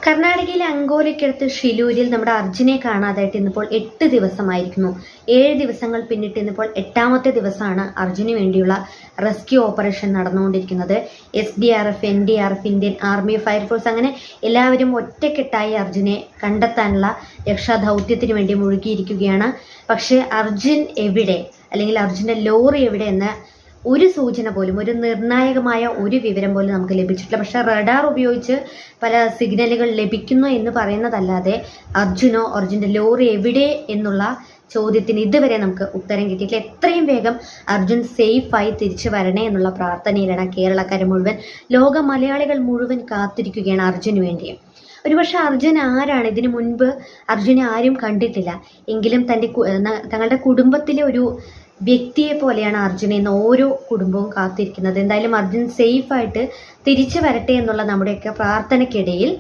കർണാടകയിലെ അങ്കോലയ്ക്കടുത്ത് ഷിലൂരിൽ നമ്മുടെ അർജുനെ കാണാതായിട്ട് ഇന്നിപ്പോൾ 8 ദിവസമായിരിക്കുന്നു. 7 ദിവസങ്ങൾ പിന്നിട്ട് ഇന്നിപ്പോൾ 8ാമത്തെ ദിവസമാണ് അർജുന് വേണ്ടിയുള്ള റെസ്ക്യൂ ഓപ്പറേഷൻ നടന്നുകൊണ്ടിരിക്കുന്നത്. SDRF, NDRF, Indian army, fire force അങ്ങനെ എല്ലാവരും ഒറ്റക്കെട്ടായി അർജുനെ കണ്ടെത്താനുള്ള രക്ഷാദൗത്യത്തിന് വേണ്ടി മുഴുകിയിരിക്കുകയാണ്. പക്ഷേ അർജുൻ എവിടെ, അല്ലെങ്കിൽ അർജുൻ്റെ ലോറി എവിടെ എന്ന ഒരു സൂചന പോലും, ഒരു നിർണായകമായ ഒരു വിവരം പോലും നമുക്ക് ലഭിച്ചിട്ടില്ല. പക്ഷെ റഡാർ ഉപയോഗിച്ച് പല സിഗ്നലുകൾ ലഭിക്കുന്നു എന്ന് പറയുന്നതല്ലാതെ അർജുൻ്റെ ലോറി എവിടെ എന്നുള്ള ചോദ്യത്തിന് ഇതുവരെ നമുക്ക് ഉത്തരം കിട്ടിയിട്ടില്ല. എത്രയും വേഗം അർജുൻ സേഫായി തിരിച്ചു വരണേ എന്നുള്ള പ്രാർത്ഥനയിലാണ് കേരളക്കാർ മുഴുവൻ, ലോക മലയാളികൾ മുഴുവൻ കാത്തിരിക്കുകയാണ് അർജുന് വേണ്ടി. ഒരുപക്ഷെ അർജുൻ ആരാണ്, ഇതിനു മുൻപ് അർജുനെ ആരും കണ്ടിട്ടില്ല എങ്കിലും തങ്ങളുടെ കുടുംബത്തിലെ ഒരു വ്യക്തിയെ പോലെയാണ് അർജുനെ ഇന്ന് ഓരോ കുടുംബവും കാത്തിരിക്കുന്നത്. എന്തായാലും അർജുൻ സേഫായിട്ട് തിരിച്ചു വരട്ടെ എന്നുള്ള നമ്മുടെയൊക്കെ പ്രാർത്ഥനയ്ക്കിടയിൽ